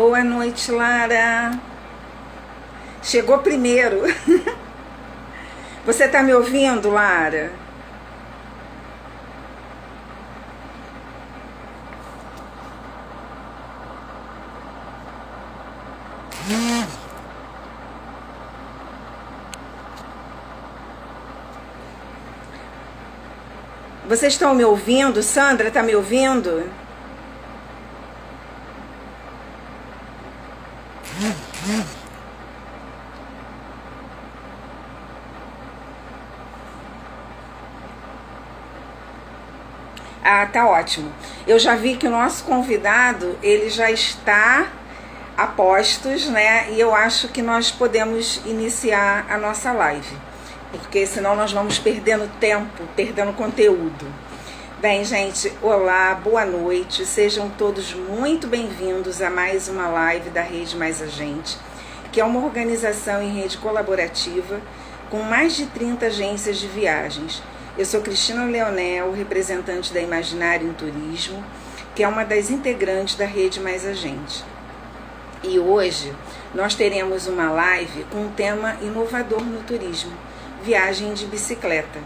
Boa noite, Lara. Chegou primeiro. Você está me ouvindo, Lara? Vocês estão me ouvindo? Sandra, está me ouvindo? Ah, tá ótimo. Eu já vi que o nosso convidado, ele já está a postos, né? E eu acho que nós podemos iniciar a nossa live, porque senão nós vamos perdendo tempo, perdendo conteúdo. Bem, gente, olá, boa noite, sejam todos muito bem-vindos a mais uma live da Rede Mais Agente, que é uma organização em rede colaborativa com mais de 30 agências de viagens. Eu sou Cristina Leonel, representante da Imaginário em Turismo, que é uma das integrantes da Rede Mais Agente. E hoje nós teremos uma live com um tema inovador no turismo, viagem de bicicleta.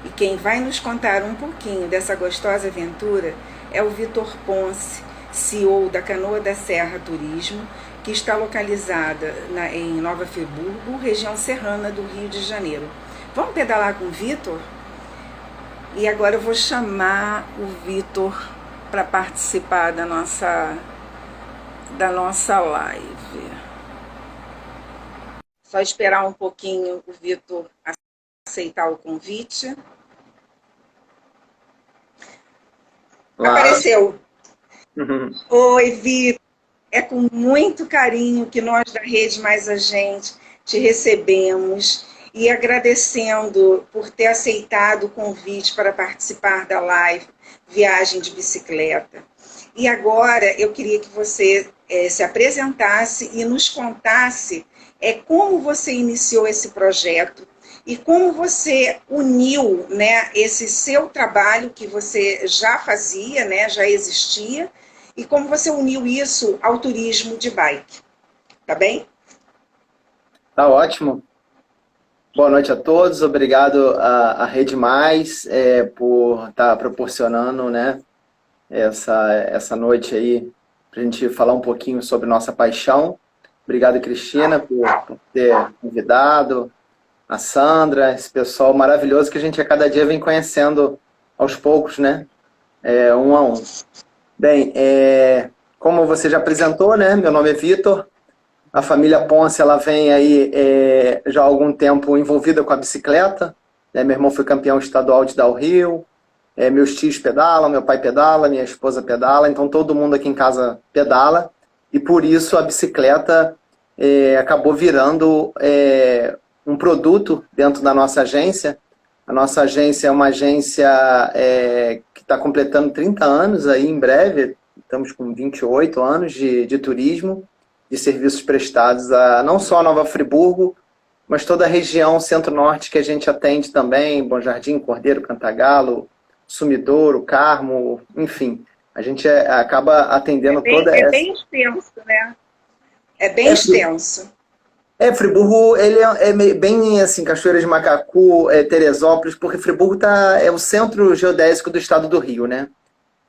E quem vai nos contar um pouquinho dessa gostosa aventura é o Vitor Ponce, CEO da Canoa da Serra Turismo, que está localizada em Nova Friburgo, região serrana do Rio de Janeiro. Vamos pedalar com o Vitor? E agora eu vou chamar o Vitor para participar da nossa live. Só esperar um pouquinho o Vitor aceitar o convite. Olá. Apareceu. Oi, Vitor. É com muito carinho que nós da Rede Mais Agente te recebemos e agradecendo por ter aceitado o convite para participar da live Viagem de Bicicleta. E agora eu queria que você se apresentasse e nos contasse como você iniciou esse projeto e como você uniu, né, esse seu trabalho que você já fazia, né, já existia, e como você uniu isso ao turismo de bike. Tá bem? Tá ótimo. Boa noite a todos, obrigado à Rede Mais por estar proporcionando, né, essa noite aí para a gente falar um pouquinho sobre nossa paixão. Obrigado, Cristina, por ter convidado, a Sandra, esse pessoal maravilhoso que a gente a cada dia vem conhecendo aos poucos, né, um a um. Bem, como você já apresentou, né, meu nome é Vitor. A família Ponce, ela vem aí já há algum tempo envolvida com a bicicleta. Né? Meu irmão foi campeão estadual de downhill, meus tios pedalam, meu pai pedala, minha esposa pedala, então todo mundo aqui em casa pedala. E por isso a bicicleta acabou virando um produto dentro da nossa agência. A nossa agência é uma agência que está completando 30 anos aí em breve, estamos com 28 anos de turismo, de serviços prestados não só a Nova Friburgo, mas toda a região centro-norte que a gente atende também, Bom Jardim, Cordeiro, Cantagalo, Sumidouro, Carmo, enfim. A gente acaba atendendo toda essa... É bem extenso, né? É bem extenso. Friburgo, ele é bem assim, Cachoeira de Macacu, Teresópolis, porque Friburgo é o centro geodésico do estado do Rio, né?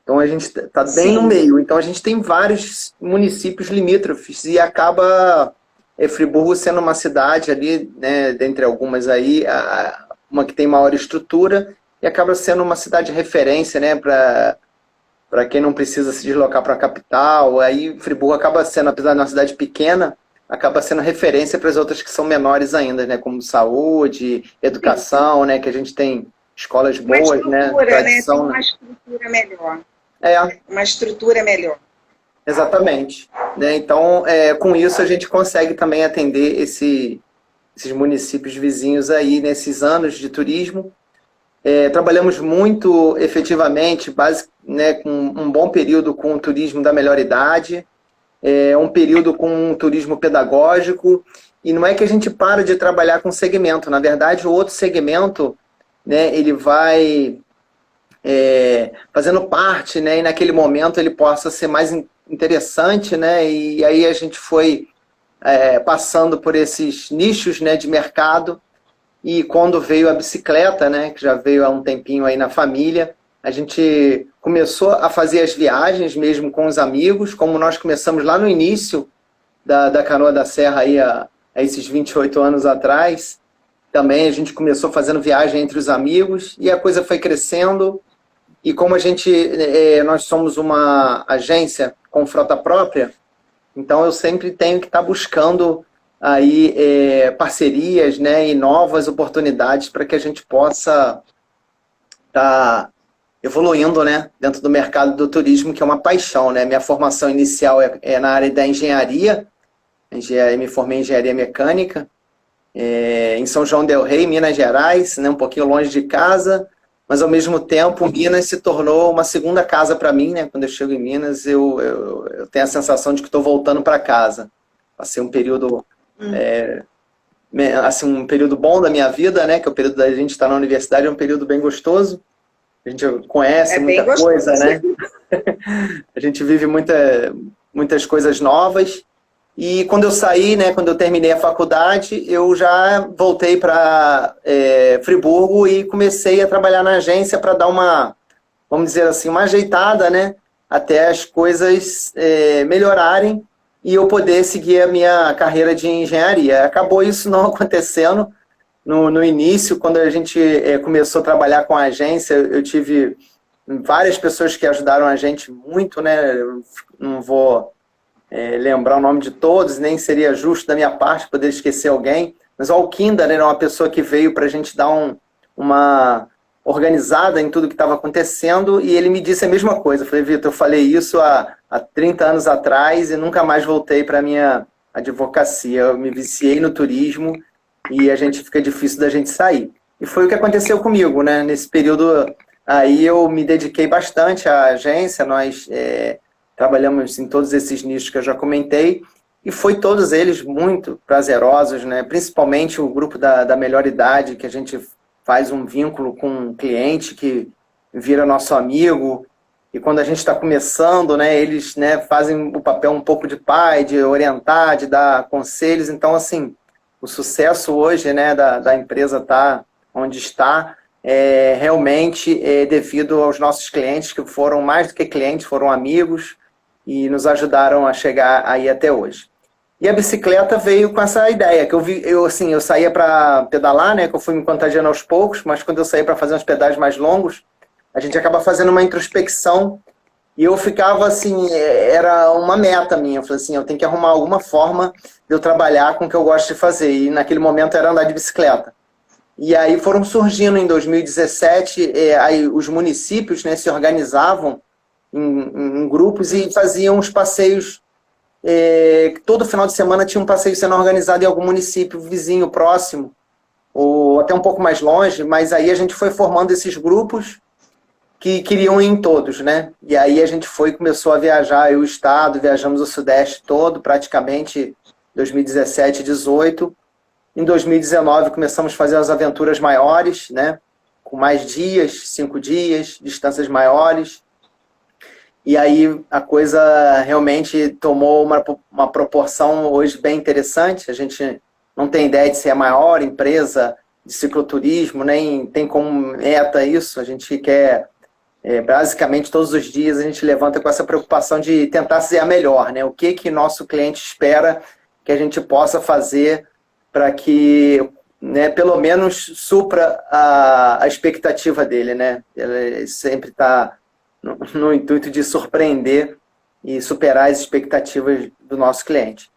Então a gente está bem no meio. Então a gente tem vários municípios limítrofes e acaba Friburgo sendo uma cidade ali, né, dentre algumas aí, uma que tem maior estrutura e acaba sendo uma cidade de referência, né, para quem não precisa se deslocar para a capital. Aí Friburgo acaba sendo, apesar de uma cidade pequena, acaba sendo referência para as outras que são menores ainda, né, como saúde, educação, né, que a gente tem escolas boas, né, tradição, né? Tem uma estrutura melhor. Uma estrutura melhor. Exatamente. Né? Então, com isso a gente consegue também atender esses municípios vizinhos aí nesses anos de turismo. Trabalhamos muito efetivamente, né, com um bom período com o turismo da melhor idade, um período com um turismo pedagógico, e não é que a gente para de trabalhar com segmento, na verdade o outro segmento, né, ele vai fazendo parte, né, e naquele momento ele possa ser mais interessante, né? E aí a gente foi passando por esses nichos, né, de mercado. E quando veio a bicicleta, né, que já veio há um tempinho aí na família, a gente começou a fazer as viagens mesmo com os amigos, como nós começamos lá no início da Canoa da Serra aí a esses 28 anos atrás. Também a gente começou fazendo viagem entre os amigos e a coisa foi crescendo. E como nós somos uma agência com frota própria, então eu sempre tenho que estar buscando aí parcerias, né, e novas oportunidades para que a gente possa estar evoluindo, né, dentro do mercado do turismo, que é uma paixão, né? Minha formação inicial é na área da engenharia, me formei em engenharia mecânica, em São João del Rei, Minas Gerais, né, um pouquinho longe de casa, mas ao mesmo tempo Minas se tornou uma segunda casa para mim, né? Quando eu chego em Minas, eu tenho a sensação de que estou voltando para casa. Passei um período assim, um período bom da minha vida, né? Que é o período da gente estar na universidade, é um período bem gostoso. A gente conhece muita coisa, né? A gente vive muitas coisas novas. E quando eu saí, né, quando eu terminei a faculdade, eu já voltei para Friburgo e comecei a trabalhar na agência para dar vamos dizer assim, uma ajeitada, né, até as coisas melhorarem e eu poder seguir a minha carreira de engenharia. Acabou isso não acontecendo no início, quando a gente começou a trabalhar com a agência. Eu tive várias pessoas que ajudaram a gente muito, né, eu não vou lembrar o nome de todos, nem seria justo da minha parte poder esquecer alguém, mas o Alquinda, né, era uma pessoa que veio para a gente dar uma organizada em tudo que estava acontecendo, e ele me disse a mesma coisa. Eu falei, Vitor, eu falei isso há 30 anos atrás e nunca mais voltei para a minha advocacia. Eu me viciei no turismo e fica difícil da gente sair. E foi o que aconteceu comigo, né? Nesse período aí eu me dediquei bastante à agência, nós trabalhamos em todos esses nichos que eu já comentei, e foi todos eles muito prazerosos, né? Principalmente o grupo da melhor idade, que a gente faz um vínculo com um cliente que vira nosso amigo, e quando a gente está começando, né, eles, né, fazem o papel um pouco de pai, de orientar, de dar conselhos. Então, assim, o sucesso hoje, né, da empresa tá onde está, realmente devido aos nossos clientes, que foram mais do que clientes, foram amigos, e nos ajudaram a chegar aí até hoje. E a bicicleta veio com essa ideia, que eu saía para pedalar, né, que eu fui me contagiando aos poucos, mas quando eu saía para fazer uns pedais mais longos, a gente acaba fazendo uma introspecção, e eu ficava assim, era uma meta minha, eu falei assim, eu tenho que arrumar alguma forma de eu trabalhar com o que eu gosto de fazer, e naquele momento era andar de bicicleta. E aí foram surgindo em 2017, aí os municípios, né, se organizavam em grupos e faziam os passeios. Todo final de semana tinha um passeio sendo organizado em algum município vizinho, próximo, ou até um pouco mais longe, mas aí a gente foi formando esses grupos que queriam ir em todos, né? E aí a gente começou a viajar o estado, viajamos o Sudeste todo, praticamente 2017, 2018. Em 2019 começamos a fazer as aventuras maiores, né? Com mais dias, 5 dias, distâncias maiores. E aí a coisa realmente tomou uma proporção hoje bem interessante. A gente não tem ideia de ser a maior empresa de cicloturismo, nem tem como meta isso. A gente quer, basicamente, todos os dias a gente levanta com essa preocupação de tentar ser a melhor, né? O que nosso cliente espera que a gente possa fazer para que, né, pelo menos supra a expectativa dele, né? Ele sempre está no intuito de surpreender e superar as expectativas do nosso cliente.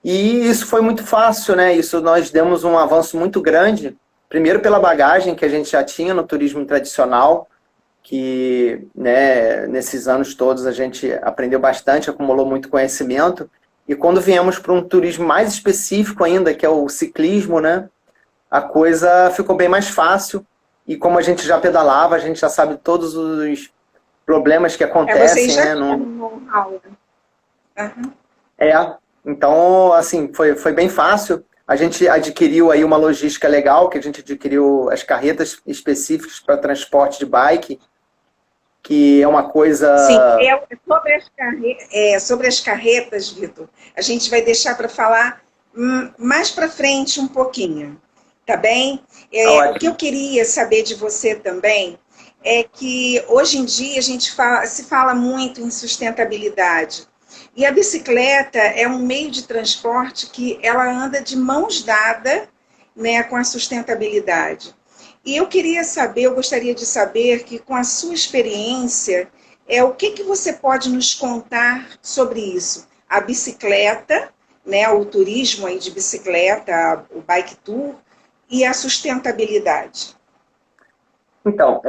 E isso foi muito fácil, né? Isso nós demos um avanço muito grande, primeiro pela bagagem que a gente já tinha no turismo tradicional, que, né, nesses anos todos a gente aprendeu bastante, acumulou muito conhecimento, e quando viemos para um turismo mais específico ainda, que é o ciclismo, né, a coisa ficou bem mais fácil, e como a gente já pedalava, a gente já sabe todos os problemas que acontecem, né? Então, assim, foi bem fácil. A gente adquiriu aí uma logística legal, que a gente adquiriu as carretas específicas para transporte de bike, que é uma coisa... Sim, sobre as carretas, Vitor, a gente vai deixar para falar mais para frente um pouquinho, tá bem? O que eu queria saber de você também é que hoje em dia se fala muito em sustentabilidade. E a bicicleta é um meio de transporte que ela anda de mãos dadas, né, com a sustentabilidade. E eu gostaria de saber que com a sua experiência, o que você pode nos contar sobre isso? A bicicleta, né, o turismo aí de bicicleta, o bike tour e a sustentabilidade. Então,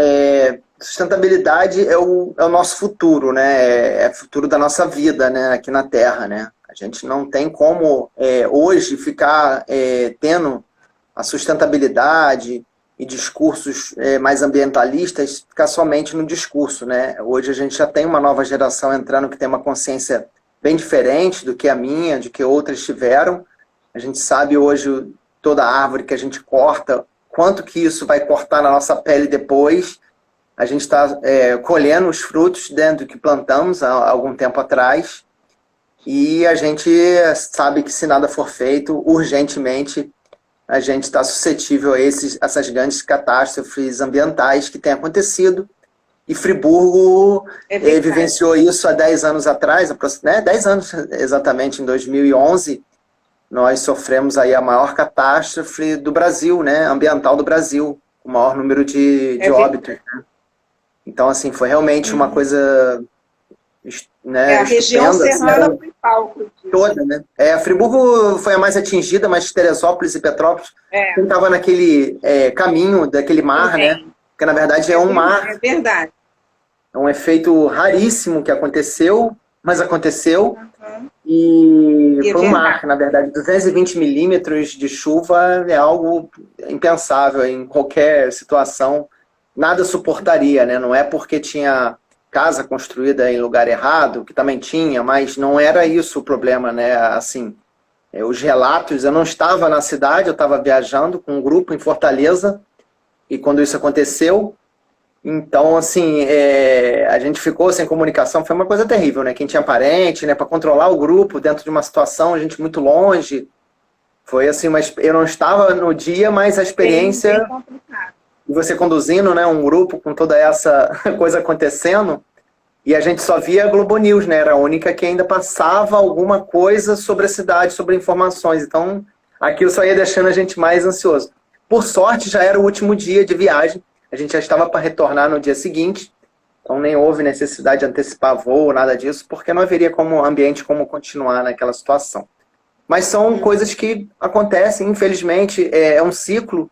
sustentabilidade é o nosso futuro, né? É o futuro da nossa vida, né? Aqui na Terra, né? A gente não tem como hoje ficar tendo a sustentabilidade e discursos mais ambientalistas ficar somente no discurso, né? Hoje a gente já tem uma nova geração entrando que tem uma consciência bem diferente do que a minha, de que outras tiveram. A gente sabe hoje toda árvore que a gente corta, quanto que isso vai cortar na nossa pele depois. A gente está colhendo os frutos dentro do que plantamos há algum tempo atrás. E a gente sabe que se nada for feito, urgentemente, a gente está suscetível a essas grandes catástrofes ambientais que têm acontecido. E Friburgo vivenciou isso há 10 anos atrás, né? 10 anos exatamente, em 2011, nós sofremos aí a maior catástrofe do Brasil, né? Ambiental do Brasil, o maior número de óbitos. Né? Então, assim, foi realmente uma coisa... Né, a região serrana foi palco. Toda, né? Friburgo foi a mais atingida, mas Teresópolis e Petrópolis estava naquele caminho daquele mar, né? Que na verdade é um mar. É verdade. É um efeito raríssimo que aconteceu, mas aconteceu. E foi um mar, na verdade. 220 milímetros de chuva é algo impensável em qualquer situação. Nada suportaria, né? Não é porque tinha casa construída em lugar errado, que também tinha, mas não era isso o problema, né? Assim, os relatos, eu não estava na cidade, eu estava viajando com um grupo em Fortaleza, e quando isso aconteceu, então, assim, a gente ficou sem comunicação, foi uma coisa terrível, né? Quem tinha parente, né? Para controlar o grupo dentro de uma situação, a gente muito longe, foi assim, eu não estava no dia, mas a experiência... E você conduzindo, né, um grupo com toda essa coisa acontecendo, e a gente só via a Globo News, né? Era a única que ainda passava alguma coisa sobre a cidade, sobre informações. Então, aquilo só ia deixando a gente mais ansioso. Por sorte, já era o último dia de viagem. A gente já estava para retornar no dia seguinte. Então, nem houve necessidade de antecipar voo, nada disso, porque não haveria ambiente como continuar naquela situação. Mas são coisas que acontecem, infelizmente, é um ciclo.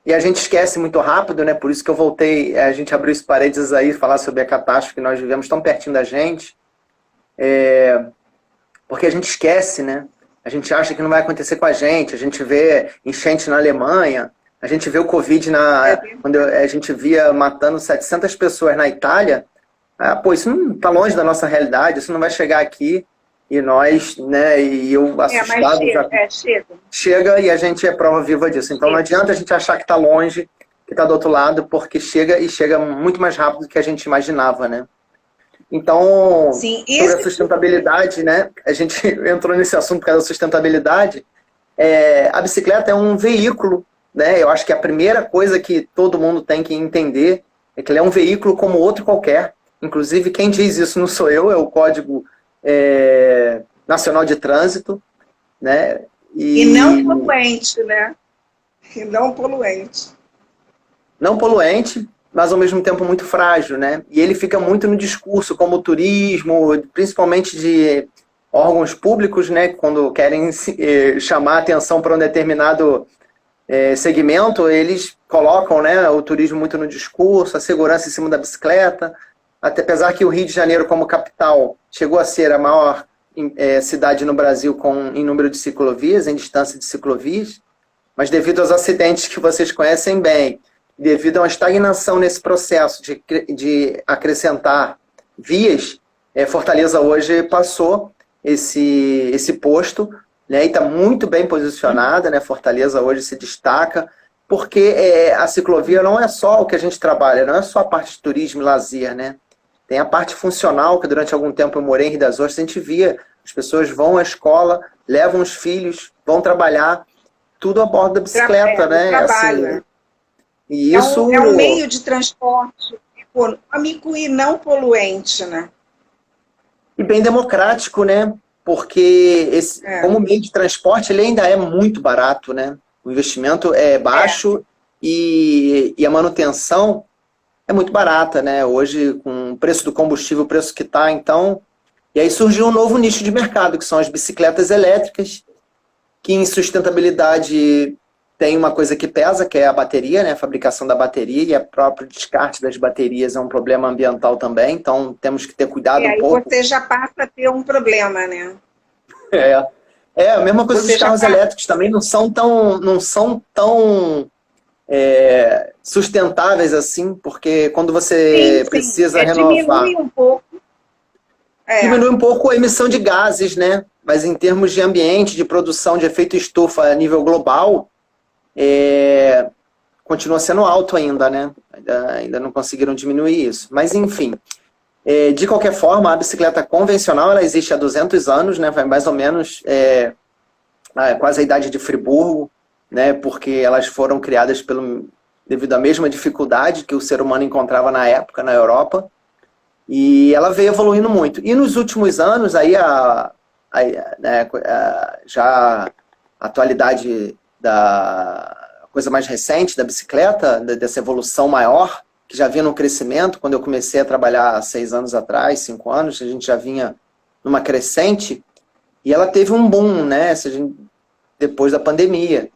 E a gente esquece muito rápido, né? Por isso que eu voltei, a gente abriu esse parênteses aí, falar sobre a catástrofe que nós vivemos tão pertinho da gente. Porque a gente esquece, né? A gente acha que não vai acontecer com a gente vê enchente na Alemanha, a gente vê o Covid, quando a gente via matando 700 pessoas na Itália. Isso não está longe da nossa realidade, isso não vai chegar aqui. E nós, né, e eu assustado... Chega e a gente é prova viva disso. Então não adianta a gente achar que está longe, que está do outro lado, porque chega e chega muito mais rápido do que a gente imaginava, né? Então, sobre a sustentabilidade, né? A gente entrou nesse assunto por causa da sustentabilidade. A bicicleta é um veículo, né? Eu acho que a primeira coisa que todo mundo tem que entender é que ele é um veículo como outro qualquer. Inclusive, quem diz isso não sou eu, é o Código Nacional de Trânsito, né? E não poluente, né? E não poluente. Não poluente, mas ao mesmo tempo muito frágil, né? E ele fica muito no discurso, como o turismo, principalmente de órgãos públicos, né? Quando querem chamar a atenção para um determinado segmento, eles colocam, né, o turismo muito no discurso, a segurança em cima da bicicleta. Apesar que o Rio de Janeiro, como capital, chegou a ser a maior cidade no Brasil em número de ciclovias, em distância de ciclovias, mas devido aos acidentes que vocês conhecem bem, devido a uma estagnação nesse processo de acrescentar vias, Fortaleza hoje passou esse posto, né, e está muito bem posicionada, né? Fortaleza hoje se destaca porque a ciclovia não é só o que a gente trabalha, não é só a parte de turismo e lazer, né? Tem a parte funcional, que durante algum tempo eu morei em Rio das Ostras, a gente via, as pessoas vão à escola, levam os filhos, vão trabalhar, tudo a bordo da bicicleta, né? Trabalho, assim, e isso... é um meio de transporte econômico e não poluente, né? E bem democrático, né? Porque como meio de transporte, ele ainda é muito barato, né? O investimento é baixo e a manutenção é muito barata, né? Hoje, com o preço do combustível, o preço que está, então... E aí surgiu um novo nicho de mercado, que são as bicicletas elétricas, que em sustentabilidade tem uma coisa que pesa, que é a bateria, né? A fabricação da bateria, e o próprio descarte das baterias é um problema ambiental também, então temos que ter cuidado um pouco. E aí você já passa a ter um problema, né? A mesma coisa dos carros elétricos também não são tão sustentáveis assim, porque quando você precisa renovar... Diminui um pouco. Diminui um pouco a emissão de gases, né? Mas em termos de ambiente, de produção de efeito estufa a nível global, continua sendo alto ainda, né? Ainda não conseguiram diminuir isso. Mas, enfim, de qualquer forma, a bicicleta convencional ela existe há 200 anos, né? Vai mais ou menos quase a idade de Friburgo, né? Porque elas foram criadas devido à mesma dificuldade que o ser humano encontrava na época na Europa. E ela veio evoluindo muito. E nos últimos anos, aí já a atualidade da coisa mais recente da bicicleta, dessa evolução maior, que já vinha no crescimento, quando eu comecei a trabalhar há 6 anos atrás, 5 anos, a gente já vinha numa crescente, e ela teve um boom, né, depois da pandemia.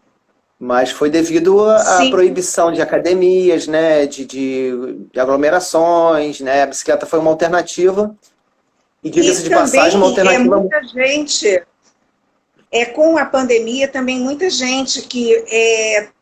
Mas foi devido à proibição de academias, né, de aglomerações, né? A bicicleta foi uma alternativa. E diga-se de passagem, uma alternativa... muita gente, com a pandemia, também muita gente que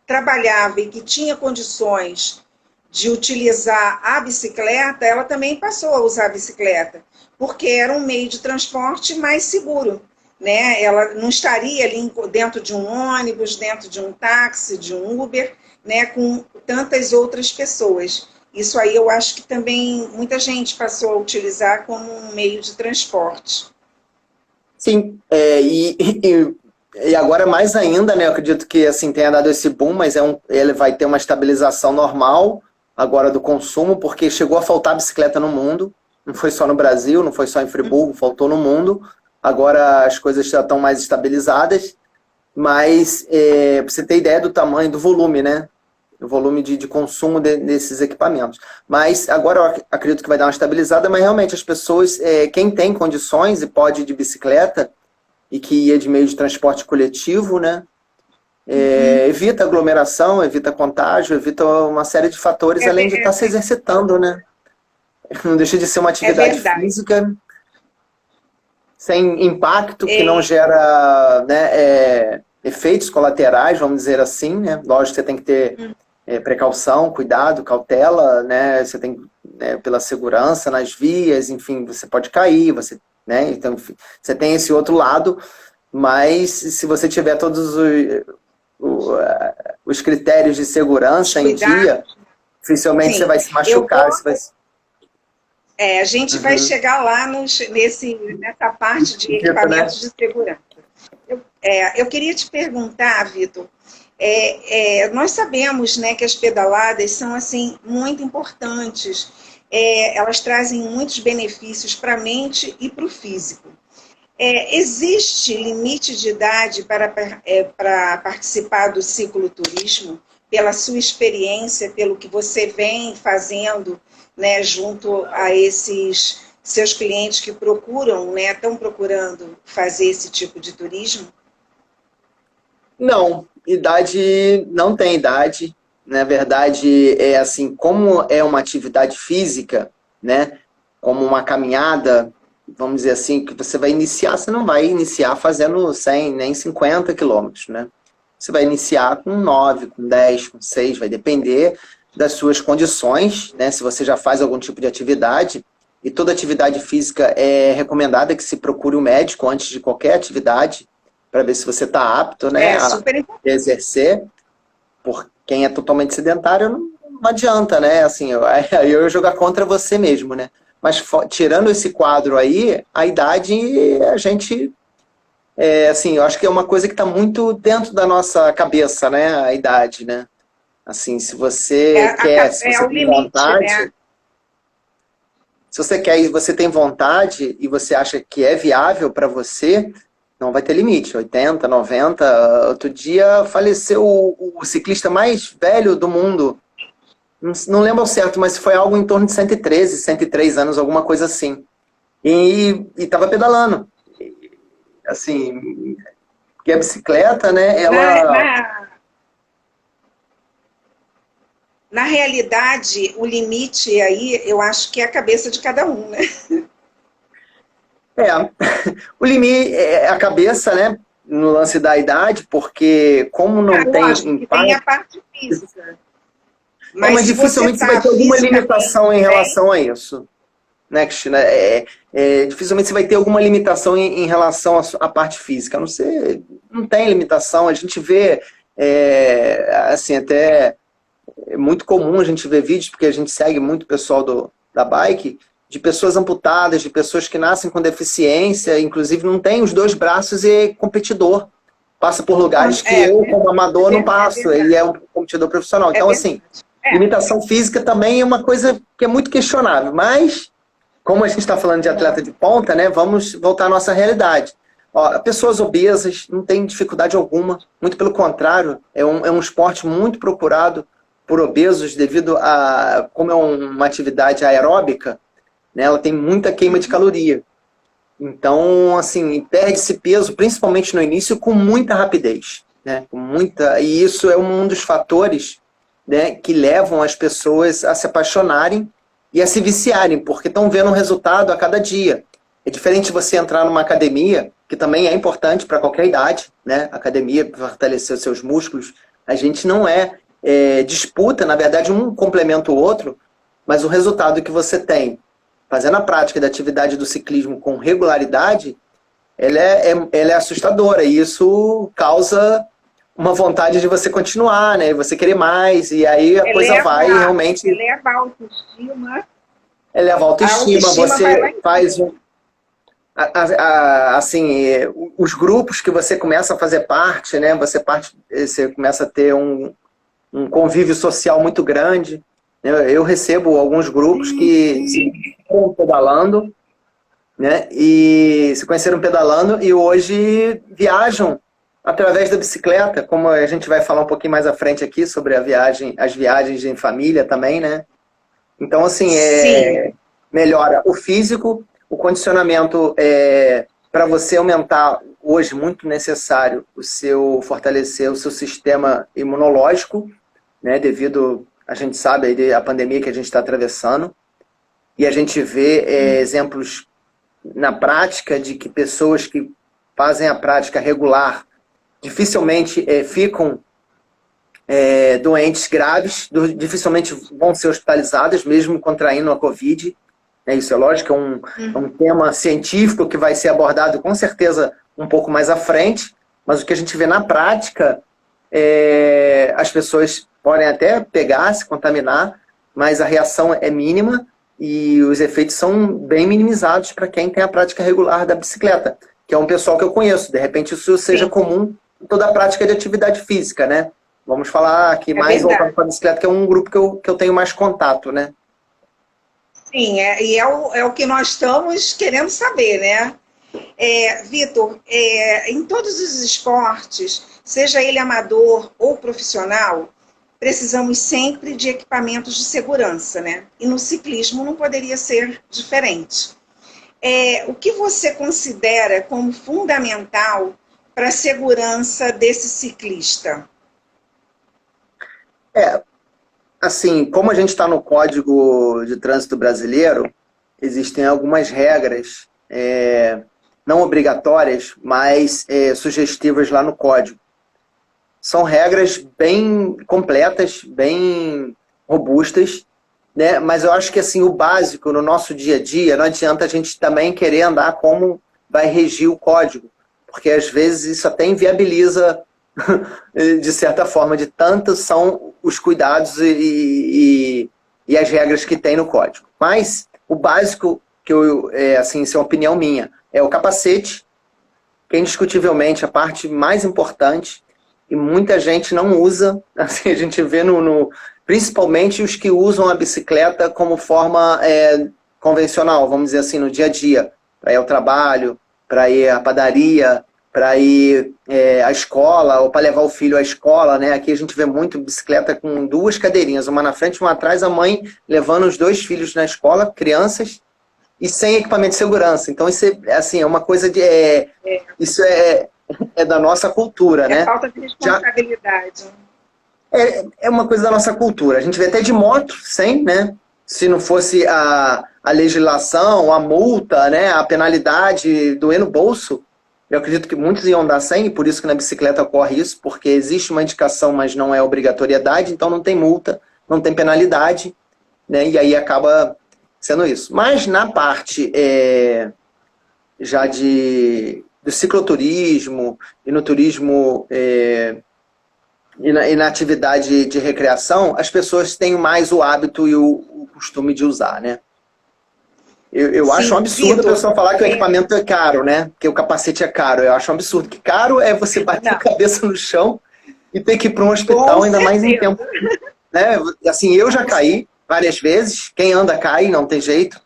trabalhava e que tinha condições de utilizar a bicicleta, ela também passou a usar a bicicleta, porque era um meio de transporte mais seguro. Né? Ela não estaria ali dentro de um ônibus, dentro de um táxi, de um Uber, né? Com tantas outras pessoas. Isso aí eu acho que também muita gente passou a utilizar como um meio de transporte. Sim, e agora mais ainda, né? Eu acredito que assim, tenha dado esse boom, mas ele vai ter uma estabilização normal agora do consumo, porque chegou a faltar bicicleta no mundo, não foi só no Brasil, não foi só em Friburgo, faltou no mundo. Agora as coisas já estão mais estabilizadas, mas para você ter ideia do tamanho, do volume, né? O volume de consumo desses equipamentos. Mas agora eu acredito que vai dar uma estabilizada, mas realmente as pessoas, quem tem condições e pode ir de bicicleta e que ia de meio de transporte coletivo, né? Evita aglomeração, evita contágio, evita uma série de fatores, além de estar se exercitando, né? Não deixa de ser uma atividade física sem impacto, que não gera, né, efeitos colaterais, vamos dizer assim, né? Lógico que você tem que ter precaução, cuidado, cautela, né? Você tem, pela segurança nas vias, enfim, você pode cair, né? Então, enfim, você tem esse outro lado, mas se você tiver todos os critérios de segurança em dia, dificilmente você vai se machucar. A gente vai chegar lá nessa parte de equipamentos de segurança. Eu queria te perguntar, Vitor, nós sabemos, né, que as pedaladas são assim, muito importantes, elas trazem muitos benefícios para a mente e para o físico. Existe limite de idade para participar do cicloturismo, pela sua experiência, pelo que você vem fazendo, né, junto a esses seus clientes que procuram, né, estão procurando fazer esse tipo de turismo? Não, idade não tem idade. Na verdade, assim, como é uma atividade física, né, como uma caminhada, vamos dizer assim, que você vai iniciar, você não vai iniciar fazendo 100, nem 50 quilômetros, né? Você vai iniciar com 9, com 10, com 6, vai depender das suas condições, né? Se você já faz algum tipo de atividade, e toda atividade física é recomendada que se procure um médico antes de qualquer atividade, para ver se você está apto, né, a exercer, quem é totalmente sedentário não adianta, né? Assim, aí eu ia jogar contra você mesmo, né? Mas tirando esse quadro aí, a idade, a gente, assim, eu acho que é uma coisa que está muito dentro da nossa cabeça, né? A idade, né? Assim, se você quer, se você o tem limite, vontade, né? se você quer e você tem vontade e você acha que é viável para você, não vai ter limite. 80, 90. Outro dia faleceu o ciclista mais velho do mundo. Não lembro ao certo, mas foi algo em torno de 113, 103 anos, alguma coisa assim. E estava pedalando. Assim, porque a bicicleta, né, Na, ela... na, na realidade, o limite aí, eu acho que é a cabeça de cada um, né? É, o limite é a cabeça, né, no lance da idade, porque como não tem Lógico que tem a impacto... parte física. Mas Mas se você dificilmente você vai está ter alguma fisicamente limitação em bem, relação a isso. Né, Cristina? Dificilmente você vai ter alguma limitação em relação à parte física. A não ser, não tem limitação. A gente vê, assim, até é muito comum a gente ver vídeos, porque a gente segue muito o pessoal da bike, de pessoas amputadas, de pessoas que nascem com deficiência, inclusive não tem os dois braços e é competidor. Passa por lugares que eu, como amador, não passo. Ele é um competidor profissional. é Então, verdade. assim, limitação física também é uma coisa que é muito questionável, mas como a gente está falando de atleta de ponta, né, vamos voltar à nossa realidade. Ó, pessoas obesas não têm dificuldade alguma, muito pelo contrário, é um esporte muito procurado por obesos devido a, como é uma atividade aeróbica, né, ela tem muita queima de caloria. Então, assim, perde-se peso, principalmente no início, com muita rapidez. Né, com muita, e isso é um dos fatores, né, que levam as pessoas a se apaixonarem e a se viciarem, porque estão vendo um resultado a cada dia. É diferente você entrar numa academia, que também é importante para qualquer idade, né? Academia para fortalecer os seus músculos. A gente não disputa, na verdade, um complementa o outro, mas o resultado que você tem fazendo a prática da atividade do ciclismo com regularidade, ela é assustadora, e isso causa uma vontade de você continuar, né? Você querer mais, e aí a coisa vai realmente... Eleva a autoestima. Eleva a autoestima, você faz assim, os grupos que você começa a fazer parte, né? Você começa a ter um convívio social muito grande. Eu recebo alguns grupos que se conheceram pedalando, né? E se conheceram pedalando e hoje viajam através da bicicleta, como a gente vai falar um pouquinho mais à frente aqui sobre as viagens em família também, né? Então, assim, melhora o físico, o condicionamento para você aumentar, hoje, muito necessário, fortalecer o seu sistema imunológico, né, devido, a gente sabe, a pandemia que a gente está atravessando, e a gente vê exemplos na prática de que pessoas que fazem a prática regular dificilmente ficam doentes graves, dificilmente vão ser hospitalizadas, mesmo contraindo a Covid. Isso é lógico, é um tema científico que vai ser abordado com certeza um pouco mais à frente, mas o que a gente vê na prática, as pessoas podem até pegar, se contaminar, mas a reação é mínima e os efeitos são bem minimizados para quem tem a prática regular da bicicleta, que é um pessoal que eu conheço. De repente isso seja comum em toda a prática de atividade física, né? Vamos falar aqui mais voltado para a bicicleta, que é um grupo que eu tenho mais contato, né? Sim, e é o que nós estamos querendo saber, né? Vitor, em todos os esportes, seja ele amador ou profissional, precisamos sempre de equipamentos de segurança, né? E no ciclismo não poderia ser diferente. O que você considera como fundamental para a segurança desse ciclista? Assim, como a gente está no Código de Trânsito Brasileiro, existem algumas regras não obrigatórias, mas sugestivas lá no Código. São regras bem completas, bem robustas, né? Mas eu acho que assim, o básico no nosso dia a dia, não adianta a gente também querer andar como vai regir o Código, porque às vezes isso até inviabiliza de certa forma, de tantos são os cuidados e as regras que tem no código. Mas o básico, que assim, isso é uma opinião minha, é o capacete, que é indiscutivelmente a parte mais importante, e muita gente não usa, assim, a gente vê principalmente os que usam a bicicleta como forma convencional, vamos dizer assim, no dia a dia, para ir ao trabalho, para ir à padaria, para ir à escola, ou para levar o filho à escola, né? Aqui a gente vê muito bicicleta com duas cadeirinhas, uma na frente e uma atrás, a mãe levando os dois filhos na escola, crianças, e sem equipamento de segurança. Então isso assim, é uma coisa de... Isso é da nossa cultura, né? Falta de responsabilidade. É uma coisa da nossa cultura. A gente vê até de moto, sem, né? Se não fosse a legislação, a multa, né? A penalidade doer no bolso, eu acredito que muitos iam andar sem, e por isso que na bicicleta ocorre isso, porque existe uma indicação, mas não é obrigatoriedade, então não tem multa, não tem penalidade, né? E aí acaba sendo isso. Mas na parte já do cicloturismo e no turismo e na atividade de recreação, as pessoas têm mais o hábito e o costume de usar, né? Eu acho um absurdo a pessoa falar que o equipamento é caro, né? Que o capacete é caro. Eu acho um absurdo. Que caro é você bater a cabeça no chão e ter que ir para um hospital, ainda mais em tempo. Né? Assim, eu já caí várias vezes. Quem anda cai, não tem jeito.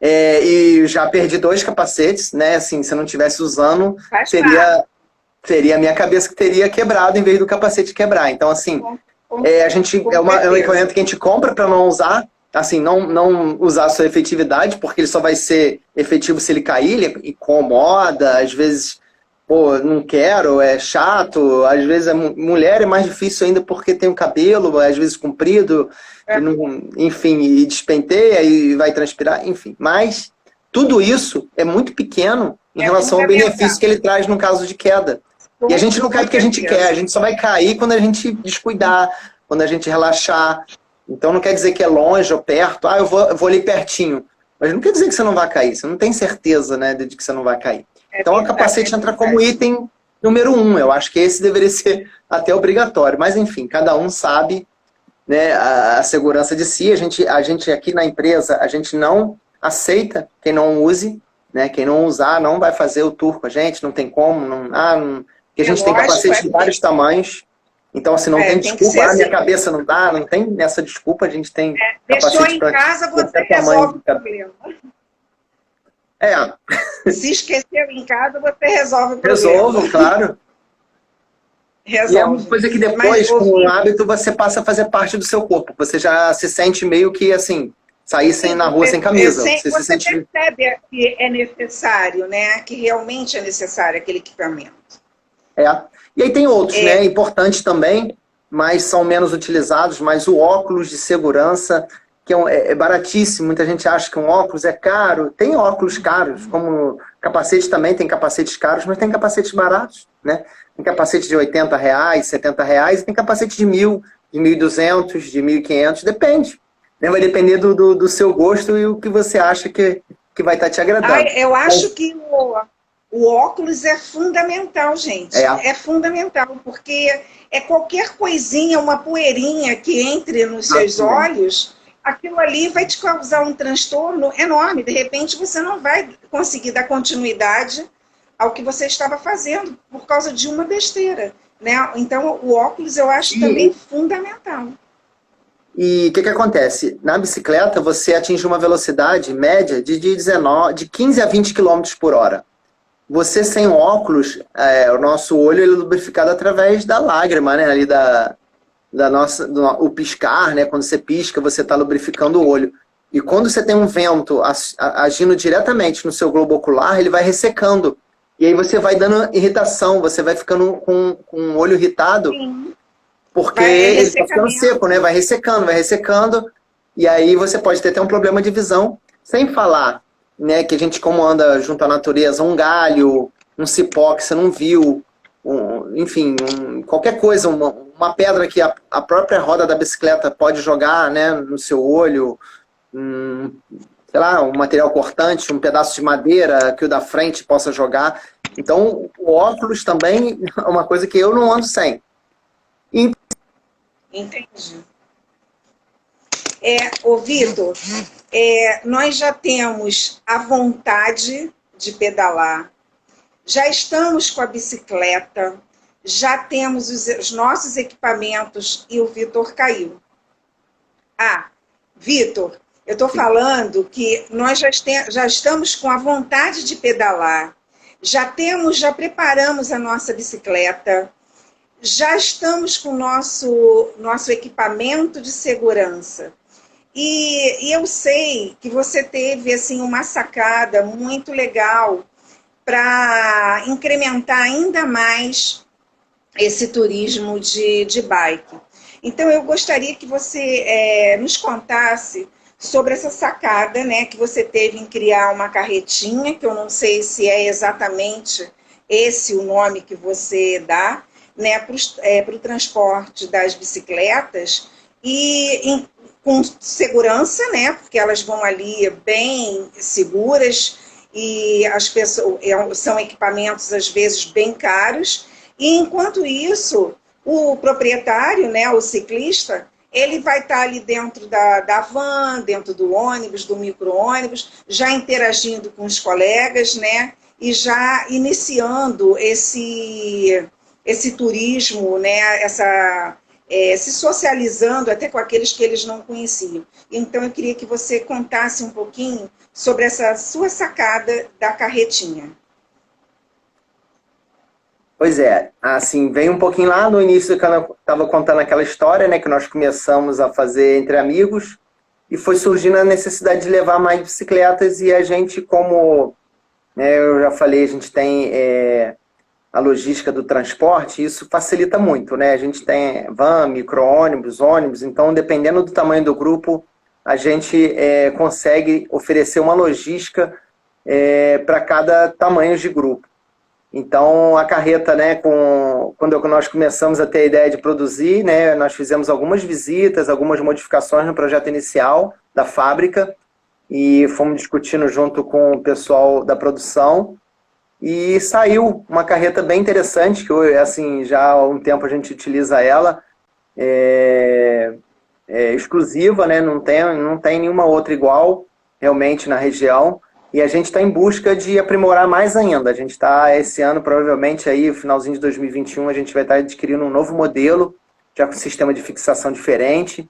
E já perdi 2 capacetes, né? Assim, se eu não estivesse usando, seria a minha cabeça que teria quebrado em vez do capacete quebrar. Então, assim, é um equipamento que a gente compra para não usar. Assim, não usar a sua efetividade, porque ele só vai ser efetivo se ele cair, ele incomoda, às vezes, pô, não quero, é chato, às vezes mulher é mais difícil ainda porque tem o cabelo, às vezes comprido, enfim, e despenteia e vai transpirar, enfim. Mas tudo isso é muito pequeno em relação ao benefício que ele traz no caso de queda. E a gente não cai porque a gente quer, a gente só vai cair quando a gente descuidar, quando a gente relaxar. Então não quer dizer que é longe ou perto, eu vou ali pertinho. Mas não quer dizer que você não vai cair, você não tem certeza, né, de que você não vai cair. Então o capacete entra como item número 1, eu acho que esse deveria ser até obrigatório. Mas enfim, cada um sabe, né, a segurança de si. A gente aqui na empresa, a gente não aceita quem não use, né, quem não usar não vai fazer o tour com a gente, não tem como, porque a gente tem capacete de vários tamanhos. Então, assim, não tem desculpa, minha cabeça não dá, não tem essa desculpa, a gente tem deixou em casa, você resolve o problema. Se esqueceu em casa, você resolve o problema. Resolvo, claro. Resolve. E é uma coisa que depois, com o hábito, você passa a fazer parte do seu corpo. Você já se sente meio que, assim, sair na rua sem camisa. Você percebe que é necessário, né? Que realmente é necessário aquele equipamento. E aí tem outros, né? Importantes também, mas são menos utilizados, mas o óculos de segurança, que é baratíssimo. Muita gente acha que um óculos é caro. Tem óculos caros, como capacete também, tem capacetes caros, mas tem capacetes baratos, né? Tem capacete de R$80, R$70, e tem capacete de 1.000, de 1.200, de 1.500, depende. Né? Vai depender do seu gosto e o que você acha que vai estar te agradando. Eu acho que o óculos é fundamental, gente. É fundamental, porque qualquer coisinha, uma poeirinha que entre nos seus olhos, aquilo ali vai te causar um transtorno enorme. De repente, você não vai conseguir dar continuidade ao que você estava fazendo por causa de uma besteira, né? Então, o óculos eu acho também fundamental. E o que acontece? Na bicicleta, você atinge uma velocidade média de 15 a 20 km por hora. Você sem óculos, o nosso olho ele é lubrificado através da lágrima, né? Ali o piscar, né? Quando você pisca, você está lubrificando o olho. E quando você tem um vento agindo diretamente no seu globo ocular, ele vai ressecando. E aí você vai dando irritação, você vai ficando com o olho irritado. Sim. Porque ele está ficando seco, né? Vai ressecando. E aí você pode ter até um problema de visão. Sem falar, né, que a gente, como anda junto à natureza, um galho, um cipó que você não viu, enfim, qualquer coisa, uma pedra que a própria roda da bicicleta pode jogar, né, no seu olho, sei lá, um material cortante, um pedaço de madeira que o da frente possa jogar. Então, o óculos também é uma coisa que eu não ando sem. Entendi. Ô Vitor, nós já temos a vontade de pedalar, já estamos com a bicicleta, já temos os nossos equipamentos e o Vitor caiu. Vitor, eu estou falando que nós já estamos com a vontade de pedalar, já preparamos a nossa bicicleta, já estamos com o nosso equipamento de segurança. E eu sei que você teve assim, uma sacada muito legal para incrementar ainda mais esse turismo de bike. Então, eu gostaria que você nos contasse sobre essa sacada, né, que você teve em criar uma carretinha, que eu não sei se é exatamente esse o nome que você dá, né, para o transporte das bicicletas e com segurança, né, porque elas vão ali bem seguras e as pessoas são equipamentos às vezes bem caros. E enquanto isso, o proprietário, né, o ciclista, ele vai estar ali dentro da van, dentro do ônibus, do micro-ônibus, já interagindo com os colegas, né, e já iniciando esse turismo, né, se socializando até com aqueles que eles não conheciam. Então, eu queria que você contasse um pouquinho sobre essa sua sacada da carretinha. Pois é, assim, vem um pouquinho lá no início que eu estava contando aquela história, né, que nós começamos a fazer entre amigos, e foi surgindo a necessidade de levar mais bicicletas, e a gente, como, né, eu já falei, a gente tem a logística do transporte, isso facilita muito, né, a gente tem van, micro-ônibus, ônibus, então, dependendo do tamanho do grupo, a gente consegue oferecer uma logística para cada tamanho de grupo. Então, a carreta, né, quando nós começamos a ter a ideia de produzir, né, nós fizemos algumas visitas, algumas modificações no projeto inicial da fábrica e fomos discutindo junto com o pessoal da produção e saiu uma carreta bem interessante, que assim, já há um tempo a gente utiliza ela, exclusiva, né, não tem nenhuma outra igual realmente na região. E a gente está em busca de aprimorar mais ainda. A gente está, esse ano, provavelmente, aí, finalzinho de 2021, a gente vai estar adquirindo um novo modelo, já com sistema de fixação diferente.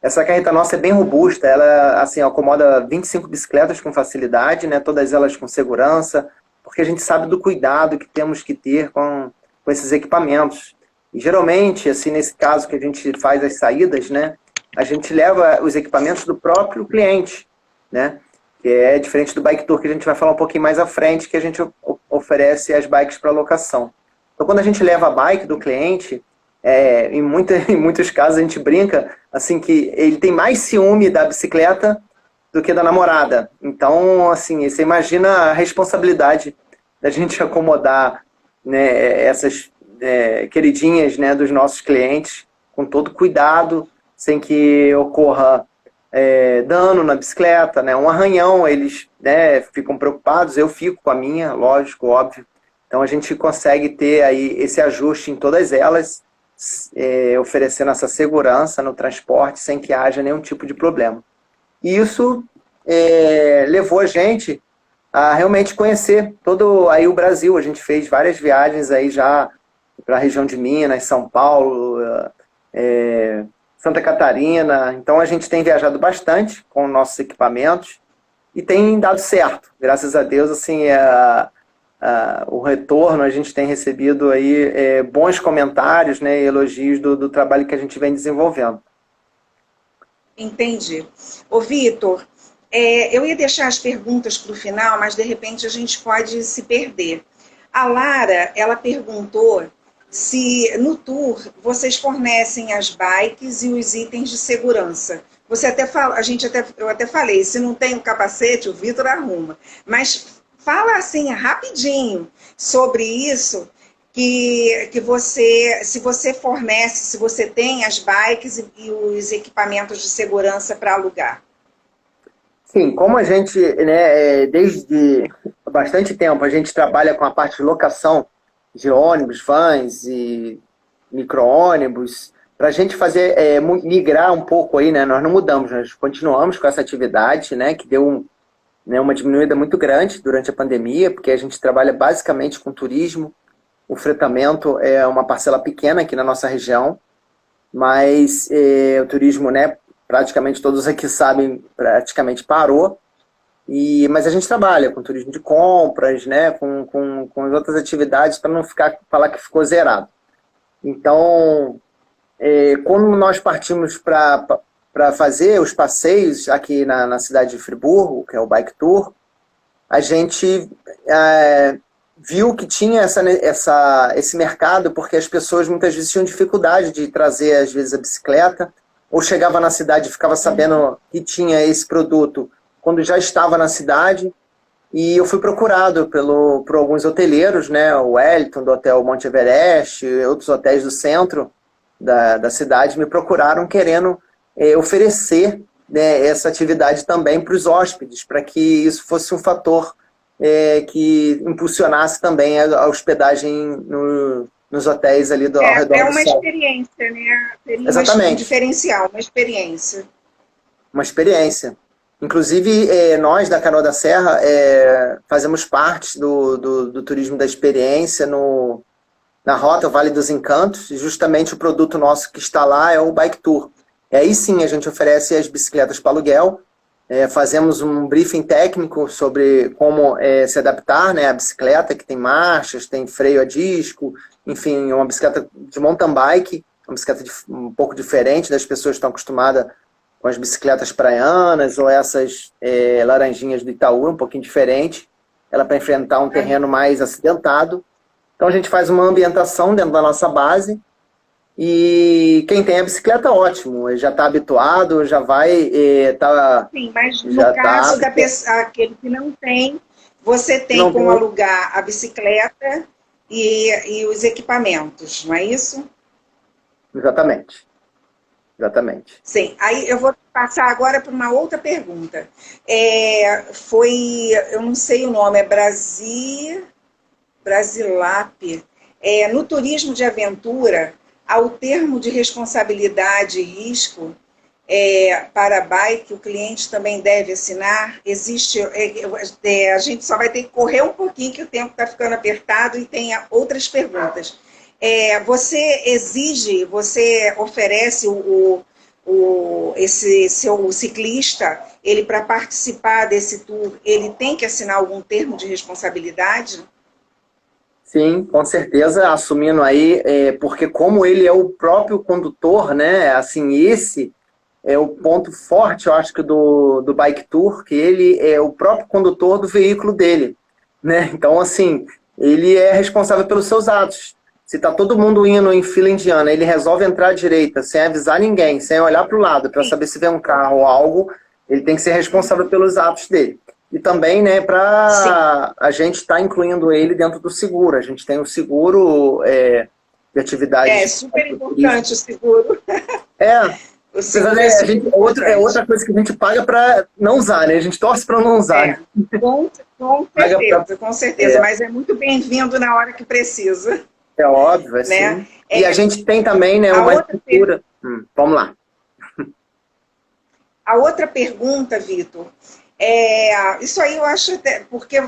Essa carreta nossa é bem robusta, ela assim, acomoda 25 bicicletas com facilidade, né? Todas elas com segurança, porque a gente sabe do cuidado que temos que ter com esses equipamentos. E geralmente, assim, nesse caso que a gente faz as saídas, né? A gente leva os equipamentos do próprio cliente, né? Que é diferente do Bike Tour, que a gente vai falar um pouquinho mais à frente, que a gente oferece as bikes para locação. Então, quando a gente leva a bike do cliente, em muitos casos a gente brinca assim, que ele tem mais ciúme da bicicleta do que da namorada. Então, assim, você imagina a responsabilidade da gente acomodar, né, essas queridinhas, né, dos nossos clientes com todo cuidado, sem que ocorra dano na bicicleta, né? Um arranhão, eles, né, ficam preocupados, eu fico com a minha, lógico, óbvio. Então a gente consegue ter aí esse ajuste em todas elas, oferecendo essa segurança no transporte sem que haja nenhum tipo de problema. E isso levou a gente a realmente conhecer todo aí o Brasil. A gente fez várias viagens aí já para a região de Minas, São Paulo, Santa Catarina. Então a gente tem viajado bastante com nossos equipamentos e tem dado certo. Graças a Deus, assim, o retorno, a gente tem recebido aí bons comentários, né, e elogios do trabalho que a gente vem desenvolvendo. Entendi. Ô Vitor, eu ia deixar as perguntas para o final, mas de repente a gente pode se perder. A Lara, ela perguntou se no tour vocês fornecem as bikes e os itens de segurança. Você até fala, eu até falei, se não tem o capacete, o Vitor arruma. Mas fala assim rapidinho sobre isso, que você, se você fornece, se você tem as bikes e os equipamentos de segurança para alugar. Sim, como a gente, né, desde bastante tempo, a gente trabalha com a parte de locação de ônibus, vans e micro-ônibus, para a gente fazer, migrar um pouco aí, né, nós não mudamos, nós continuamos com essa atividade, né, que deu né, uma diminuída muito grande durante a pandemia, porque a gente trabalha basicamente com turismo, o fretamento é uma parcela pequena aqui na nossa região, mas o turismo, né, praticamente todos aqui sabem, praticamente parou. Mas a gente trabalha com turismo de compras, né, com as outras atividades para não falar que ficou zerado. Então, quando nós partimos para fazer os passeios aqui na cidade de Friburgo, que é o Bike Tour, a gente viu que tinha esse mercado, porque as pessoas muitas vezes tinham dificuldade de trazer, às vezes, a bicicleta, ou chegava na cidade e ficava sabendo que tinha esse produto quando já estava na cidade. E eu fui procurado por alguns hoteleiros, né, o Wellington, do Hotel Monte Everest, outros hotéis do centro da cidade, me procuraram querendo oferecer, né, essa atividade também para os hóspedes, para que isso fosse um fator que impulsionasse também a hospedagem nos hotéis ali ao redor É do uma sol. experiência, né? Seria um Exatamente, diferencial, uma experiência. uma experiência. Inclusive, nós da Canoa da Serra fazemos parte do turismo da experiência na Rota Vale dos Encantos, e justamente o produto nosso que está lá é o Bike Tour. E aí sim a gente oferece as bicicletas para aluguel, fazemos um briefing técnico sobre como se adaptar, né, à bicicleta, que tem marchas, tem freio a disco, enfim, uma bicicleta de mountain bike, uma bicicleta um pouco diferente das pessoas que estão acostumadas com as bicicletas praianas ou essas laranjinhas do Itaú, um pouquinho diferente, ela para enfrentar um terreno mais acidentado. Então a gente faz uma ambientação dentro da nossa base e quem tem a bicicleta, ótimo, ele já está habituado, já vai... Sim, mas no caso da pessoa, aquele que não tem, você tem não como tem... alugar a bicicleta e os equipamentos, não é isso? Exatamente. Exatamente. Sim, aí eu vou passar agora para uma outra pergunta. Eu não sei o nome, Brasilap. No turismo de aventura, há o termo de responsabilidade e risco para a bike, o cliente também deve assinar. Existe, a gente só vai ter que correr um pouquinho, que o tempo está ficando apertado e tem outras perguntas. Você oferece esse seu ciclista, ele para participar desse tour, ele tem que assinar algum termo de responsabilidade? Sim, com certeza, assumindo aí, porque como ele é o próprio condutor, né, assim, esse é o ponto forte, eu acho que do Bike Tour, que ele é o próprio condutor do veículo dele, né, então assim, ele é responsável pelos seus atos. Se tá todo mundo indo em fila indiana, ele resolve entrar à direita, sem avisar ninguém, sem olhar para o lado, para saber se vem um carro ou algo, ele tem que ser responsável pelos atos dele. E também, né, para a gente estar incluindo ele dentro do seguro. A gente tem o seguro de atividade. É super importante o seguro. O seguro outra coisa que a gente paga para não usar, né? A gente torce para não usar. Com certeza. Mas é muito bem-vindo na hora que precisa. É óbvio, assim. Né? E a gente tem também, né, uma estrutura. Vamos lá. A outra pergunta, Vitor, isso aí eu acho até, porque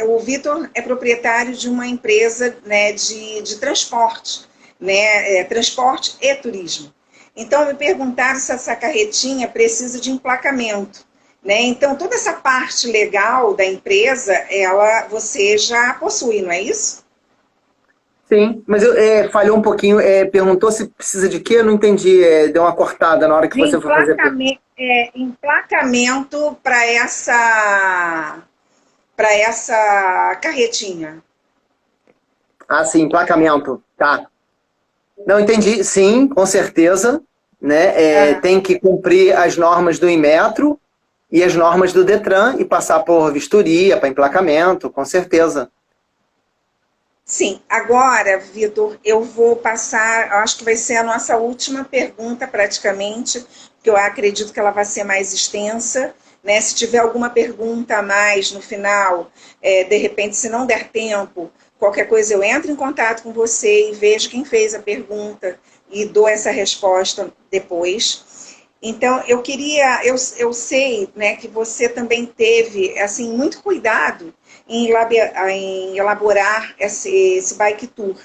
o Vitor é proprietário de uma empresa, né, de transporte, né, transporte e turismo. Então, me perguntaram se essa carretinha precisa de emplacamento, né? Então, toda essa parte legal da empresa, você já possui, não é isso? Sim, mas falhou um pouquinho, perguntou se precisa de quê? Eu não entendi, deu uma cortada na hora que você foi fazer. Emplacamento para essa carretinha. Ah, sim, emplacamento, tá. Não, entendi, sim, com certeza, né? Tem que cumprir as normas do Inmetro e as normas do Detran e passar por vistoria, para emplacamento, com certeza. Sim, agora, Vitor, eu vou passar, acho que vai ser a nossa última pergunta praticamente, porque eu acredito que ela vai ser mais extensa, né? Se tiver alguma pergunta a mais no final, de repente, se não der tempo, qualquer coisa eu entro em contato com você e vejo quem fez a pergunta e dou essa resposta depois. Então, eu sei, né, que você também teve, assim, muito cuidado em elaborar esse bike tour,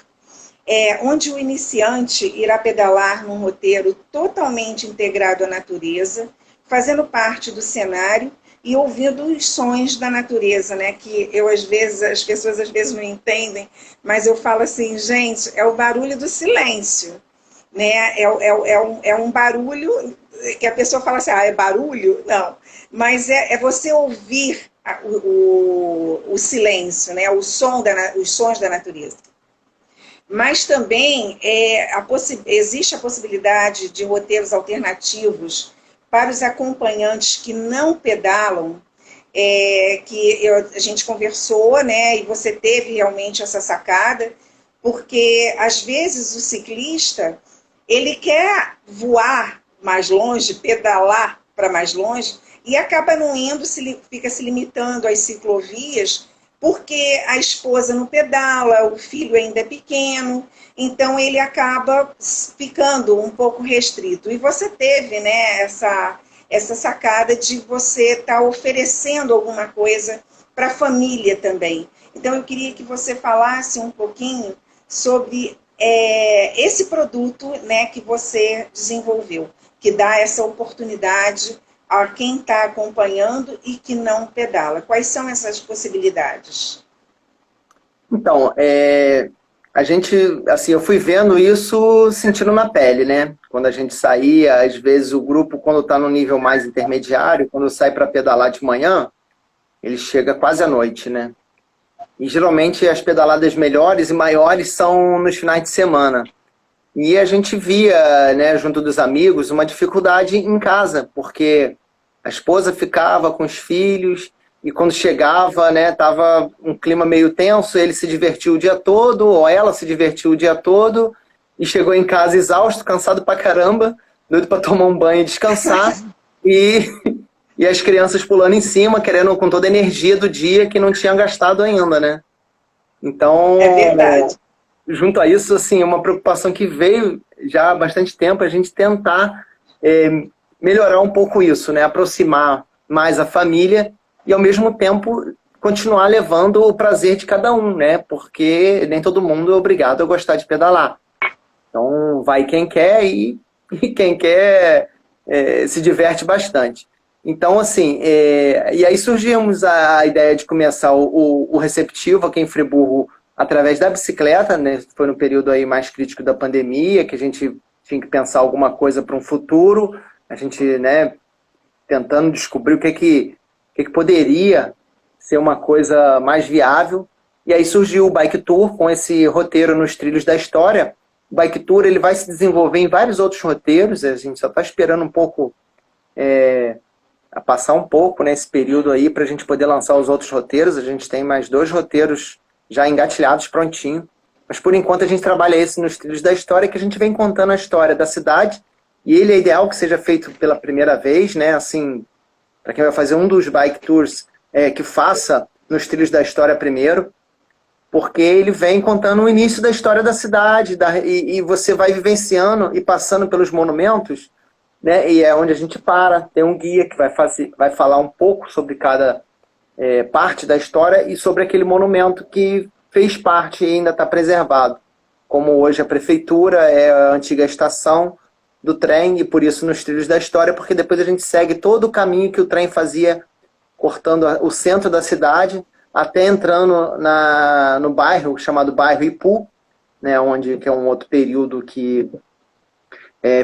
onde o iniciante irá pedalar num roteiro totalmente integrado à natureza, fazendo parte do cenário e ouvindo os sons da natureza, né? Que as pessoas às vezes não entendem, mas eu falo assim, gente, é o barulho do silêncio, né? É um barulho que a pessoa fala assim, é barulho? Não, mas é você ouvir o silêncio, né? Os sons da natureza. Mas também existe a possibilidade de roteiros alternativos para os acompanhantes que não pedalam, a gente conversou, né, e você teve realmente essa sacada, porque às vezes o ciclista ele quer voar mais longe, pedalar para mais longe, e acaba não indo, fica se limitando às ciclovias, porque a esposa não pedala, o filho ainda é pequeno, então ele acaba ficando um pouco restrito. E você teve, né, essa sacada de você estar oferecendo alguma coisa para a família também. Então eu queria que você falasse um pouquinho sobre esse produto, né, que você desenvolveu, que dá essa oportunidade a quem está acompanhando e que não pedala. Quais são essas possibilidades? Então, a gente, assim, eu fui vendo isso sentindo na pele, né? Quando a gente saía, às vezes o grupo, quando está no nível mais intermediário, quando sai para pedalar de manhã, ele chega quase à noite, né? E geralmente as pedaladas melhores e maiores são nos finais de semana. E a gente via, né, junto dos amigos, uma dificuldade em casa, porque a esposa ficava com os filhos e quando chegava, né, tava um clima meio tenso, ele se divertiu o dia todo, ou ela se divertiu o dia todo, e chegou em casa exausto, cansado pra caramba, doido pra tomar um banho e descansar, e, e as crianças pulando em cima, querendo com toda a energia do dia que não tinham gastado ainda, né? Então, É verdade. junto a isso, assim, uma preocupação que veio já há bastante tempo, a gente tentar melhorar um pouco isso, né? Aproximar mais a família e, ao mesmo tempo, continuar levando o prazer de cada um, né? Porque nem todo mundo é obrigado a gostar de pedalar. Então, vai quem quer e quem quer se diverte bastante. Então, assim, e aí surgimos a ideia de começar o receptivo aqui em Friburgo através da bicicleta, né? Foi no período aí mais crítico da pandemia, que a gente tinha que pensar alguma coisa para um futuro, a gente, né, tentando descobrir o que poderia ser uma coisa mais viável. E aí surgiu o Bike Tour com esse roteiro nos trilhos da história. O Bike Tour ele vai se desenvolver em vários outros roteiros, a gente só está esperando um pouco a passar um pouco nesse período aí para a gente poder lançar os outros roteiros. A gente tem mais 2 roteiros já engatilhados, prontinho. Mas por enquanto a gente trabalha esse nos trilhos da história, que a gente vem contando a história da cidade. E ele é ideal que seja feito pela primeira vez, né? Assim, para quem vai fazer um dos bike tours, que faça nos trilhos da história primeiro, porque ele vem contando o início da história da cidade, e você vai vivenciando e passando pelos monumentos, né? E é onde a gente tem um guia que vai falar um pouco sobre cada parte da história e sobre aquele monumento que fez parte e ainda está preservado. Como hoje a prefeitura é a antiga estação do trem, e por isso nos trilhos da história, porque depois a gente segue todo o caminho que o trem fazia, cortando o centro da cidade, até entrando no bairro, chamado bairro Ipu, né, que é um outro período que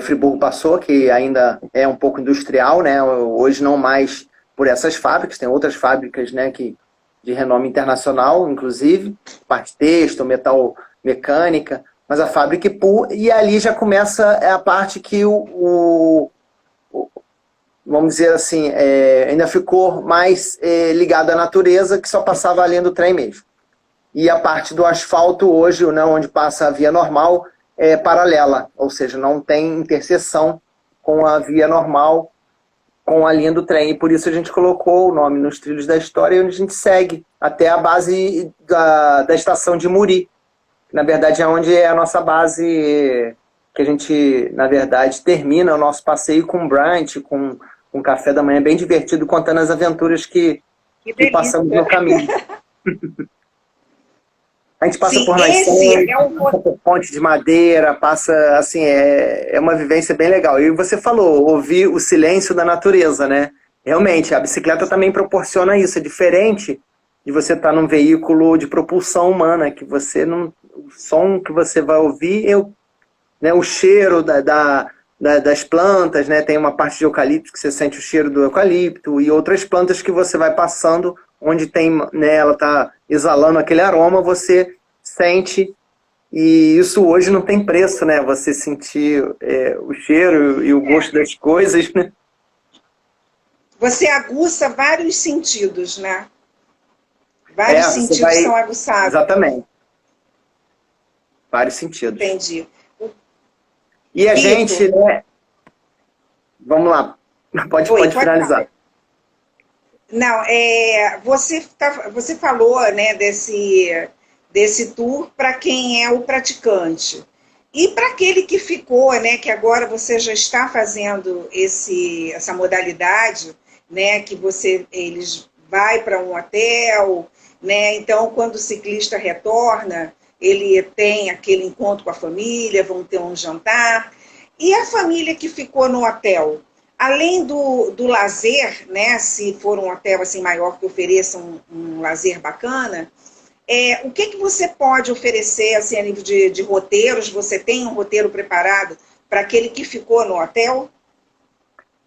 Friburgo passou, que ainda é um pouco industrial, né, hoje não mais por essas fábricas, tem outras fábricas, né, de renome internacional, inclusive, parte têxtil, metal mecânica, mas a fábrica Ipu, e ali já começa a parte que vamos dizer assim, ainda ficou mais ligado à natureza, que só passava a linha do trem mesmo. E a parte do asfalto hoje, né, onde passa a via normal, é paralela, ou seja, não tem interseção com a via normal com a linha do trem. E por isso a gente colocou o nome nos Trilhos da História, onde a gente segue até a base da estação de Muri. Na verdade, é onde é a nossa base, que a gente, na verdade, termina o nosso passeio com brunch, com um café da manhã bem divertido, contando as aventuras que passamos no caminho. A gente passa por nascentes, passa por ponte de madeira, passa, assim, é uma vivência bem legal. E você falou, ouvir o silêncio da natureza, né? Realmente, a bicicleta também proporciona isso. É diferente de você estar num veículo de propulsão humana, que você não... O som que você vai ouvir, né, o cheiro das plantas, né? Tem uma parte de eucalipto que você sente o cheiro do eucalipto, e outras plantas que você vai passando, onde tem, né, ela está exalando aquele aroma, você sente, e isso hoje não tem preço, né? Você sentir o cheiro e o gosto das coisas, né? Você aguça vários sentidos, né? Vários sentidos são aguçados. Exatamente. Vários sentidos. Entendi. E a gente, né? Vamos lá. Pode finalizar. Não, você falou, né, desse tour para quem é o praticante. E para aquele que ficou, né, que agora você já está fazendo essa modalidade, né, que eles vai para um hotel, né? Então, quando o ciclista retorna, ele tem aquele encontro com a família, vão ter um jantar. E a família que ficou no hotel, além do lazer, né, se for um hotel assim maior que ofereça um lazer bacana, o que você pode oferecer assim, a nível de roteiros? Você tem um roteiro preparado para aquele que ficou no hotel?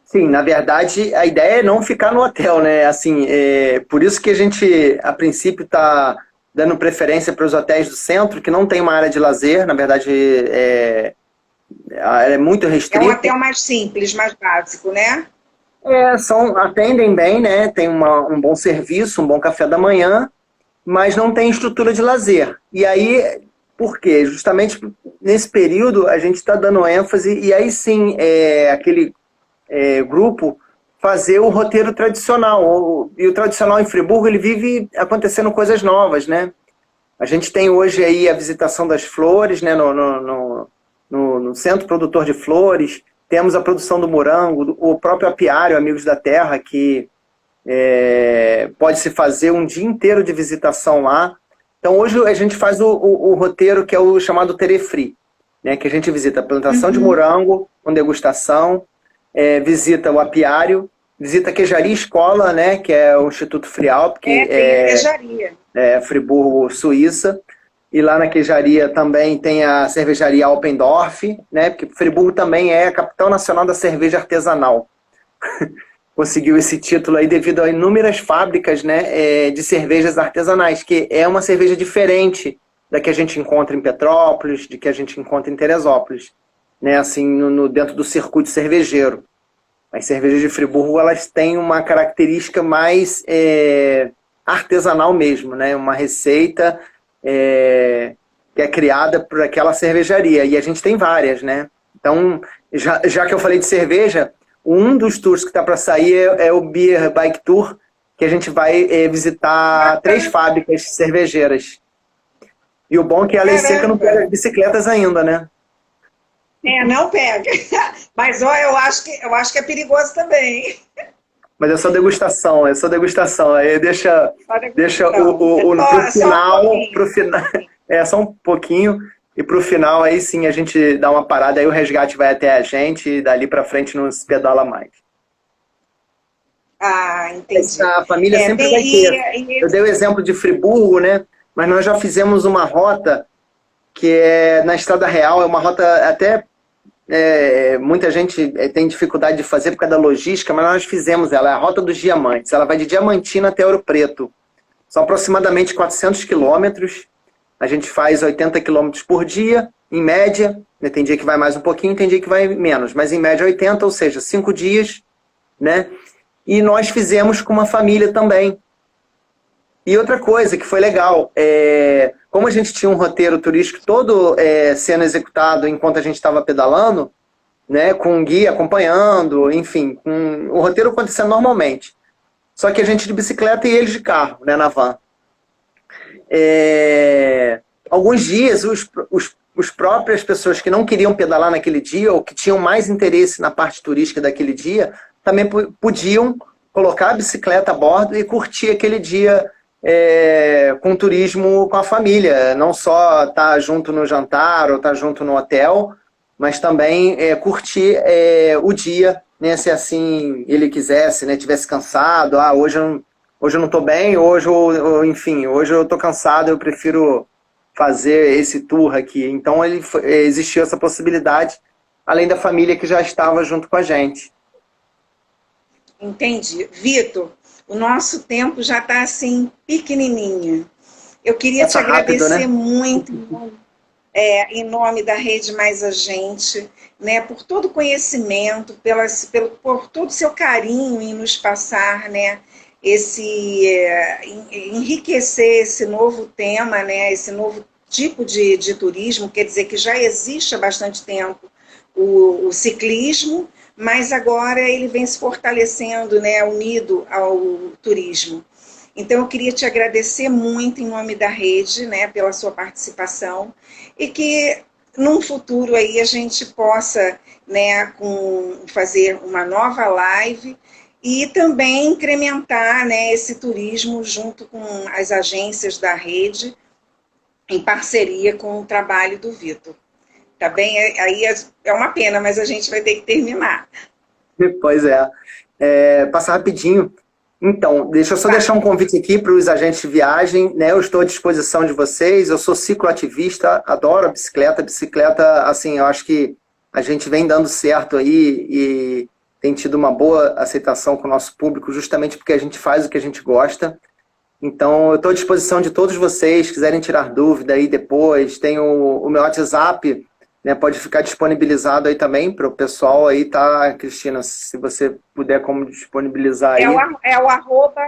Sim, na verdade, a ideia é não ficar no hotel, né? Assim, por isso que a gente, a princípio, está dando preferência para os hotéis do centro, que não tem uma área de lazer, na verdade, é muito restrita. É um hotel mais simples, mais básico, né? Atendem bem, né? Tem um bom serviço, um bom café da manhã, mas não tem estrutura de lazer. E aí, por quê? Justamente nesse período a gente está dando ênfase, e aí sim, aquele grupo fazer o roteiro tradicional. E o tradicional em Friburgo, ele vive acontecendo coisas novas, né? A gente tem hoje aí a visitação das flores, né? No Centro Produtor de Flores, temos a produção do morango, o próprio apiário Amigos da Terra, que pode-se fazer um dia inteiro de visitação lá. Então hoje a gente faz o roteiro que é o chamado Terefri, né? Que a gente visita a plantação de morango, com degustação, visita o apiário, visita a queijaria escola, né? Que é o Instituto Frialp, que tem a queijaria. Friburgo, Suíça. E lá na queijaria também tem a cervejaria Alpendorf, né? Porque Friburgo também é a capital nacional da cerveja artesanal. Conseguiu esse título aí devido a inúmeras fábricas, né, de cervejas artesanais, que é uma cerveja diferente da que a gente encontra em Petrópolis, de que a gente encontra em Teresópolis, né? Assim, dentro do circuito cervejeiro. As cervejas de Friburgo, elas têm uma característica mais artesanal mesmo, né? Uma receita que é criada por aquela cervejaria, e a gente tem várias, né? Então, já que eu falei de cerveja, um dos tours que está para sair é o Beer Bike Tour, que a gente vai visitar 3 fábricas cervejeiras. E o bom é que a lei seca não pega bicicletas ainda, né? Não pega. Mas eu acho que é perigoso também. Mas é só degustação, Aí deixa pro final. Só um pouquinho. E pro final, aí sim, a gente dá uma parada, aí o resgate vai até a gente, e dali pra frente não se pedala mais. Entendi. A família sempre vai ter. Eu dei o exemplo de Friburgo, né? Mas nós já fizemos uma rota que é na Estrada Real, é uma rota até... muita gente tem dificuldade de fazer por causa da logística, mas nós fizemos ela, é a Rota dos Diamantes. Ela vai de Diamantina até Ouro Preto. São aproximadamente 400 quilômetros. A gente faz 80 quilômetros por dia, em média. Tem dia que vai mais um pouquinho, tem dia que vai menos. Mas em média 80, ou seja, 5 dias. Né? E nós fizemos com uma família também. E outra coisa que foi legal, como a gente tinha um roteiro turístico todo sendo executado enquanto a gente estava pedalando, né, com um guia acompanhando, enfim, com o roteiro acontecendo normalmente. Só que a gente de bicicleta e eles de carro, né, na van. Alguns dias, os próprias pessoas que não queriam pedalar naquele dia ou que tinham mais interesse na parte turística daquele dia, também podiam colocar a bicicleta a bordo e curtir aquele dia com turismo com a família. Não só estar junto no jantar ou estar junto no hotel, mas também curtir o dia, né, se assim ele quisesse, né, tivesse cansado, hoje eu não estou bem, enfim, hoje eu estou cansado, eu prefiro fazer esse tour aqui. Então existiu essa possibilidade, além da família que já estava junto com a gente. Entendi. Vitor, o nosso tempo já está assim, pequenininho. Eu queria te agradecer rápido, né? Muito, em nome da Rede Mais Agente, né, por todo o conhecimento, por todo o seu carinho em nos passar, né, enriquecer esse novo tema, né, esse novo tipo de turismo, quer dizer que já existe há bastante tempo o ciclismo, mas agora ele vem se fortalecendo, né, unido ao turismo. Então, eu queria te agradecer muito em nome da rede, né, pela sua participação, e que num futuro aí a gente possa, né, fazer uma nova live e também incrementar, né, esse turismo junto com as agências da rede, em parceria com o trabalho do Vitor. Tá bem? Aí é uma pena, mas a gente vai ter que terminar. Pois passar rapidinho. Então, deixa eu só deixar um convite aqui para os agentes de viagem, né? Eu estou à disposição de vocês, eu sou cicloativista, adoro a bicicleta. Bicicleta, assim, eu acho que a gente vem dando certo aí e tem tido uma boa aceitação com o nosso público, justamente porque a gente faz o que a gente gosta. Então, eu estou à disposição de todos vocês, quiserem tirar dúvida aí depois, tem o meu WhatsApp, né, pode ficar disponibilizado aí também para o pessoal aí, tá, Cristina? Se você puder como disponibilizar aí. É o arroba,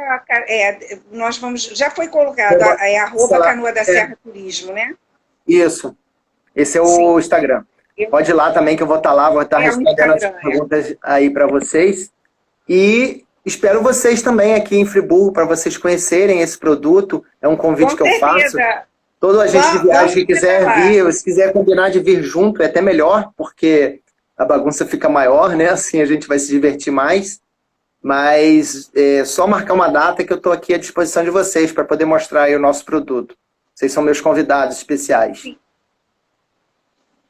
nós vamos, já foi colocado, arroba Canoa da Serra Turismo, né? Isso, esse é o Instagram. Pode ir lá também que eu vou estar lá, vou estar respondendo as perguntas aí para vocês. E espero vocês também aqui em Friburgo para vocês conhecerem esse produto, é um convite que eu faço. Todo agente de viagem que quiser vir, se quiser combinar de vir junto, é até melhor, porque a bagunça fica maior, né? Assim a gente vai se divertir mais. Mas só marcar uma data que eu estou aqui à disposição de vocês para poder mostrar aí o nosso produto. Vocês são meus convidados especiais. Sim.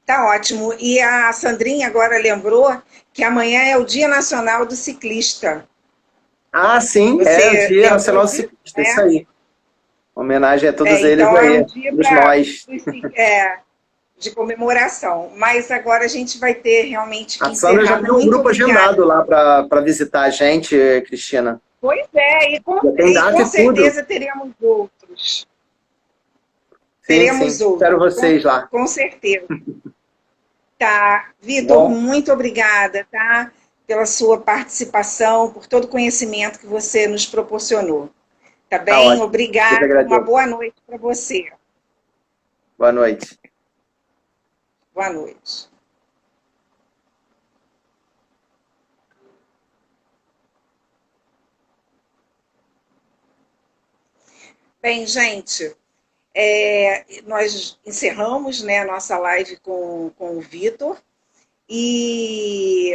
Tá ótimo. E a Sandrinha agora lembrou que amanhã é o Dia Nacional do Ciclista. Ah, sim, é o Dia Nacional do Ciclista, isso aí. Homenagem a todos eles então aí, é um dia nós. De comemoração. Mas agora a gente vai ter realmente que a Sandra já tem um grupo agendado lá para visitar a gente, Cristina. Pois é, e com certeza teremos outros. Sim. Espero vocês lá. Com certeza. Tá, Vitor, muito obrigada, tá? Pela sua participação, por todo o conhecimento que você nos proporcionou. Tá bem? Obrigada. Uma boa noite para você. Boa noite. Boa noite. Bem, gente, nós encerramos, né, a nossa live com o Vitor e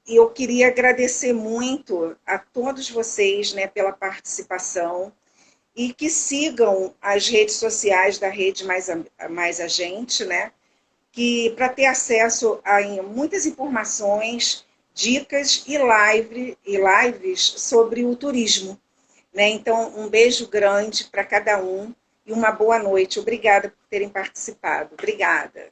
eu queria agradecer muito a todos vocês, né, pela participação e que sigam as redes sociais da Rede Mais Agente, né, para ter acesso a muitas informações, dicas e lives sobre o turismo. Né? Então, um beijo grande para cada um e uma boa noite. Obrigada por terem participado. Obrigada.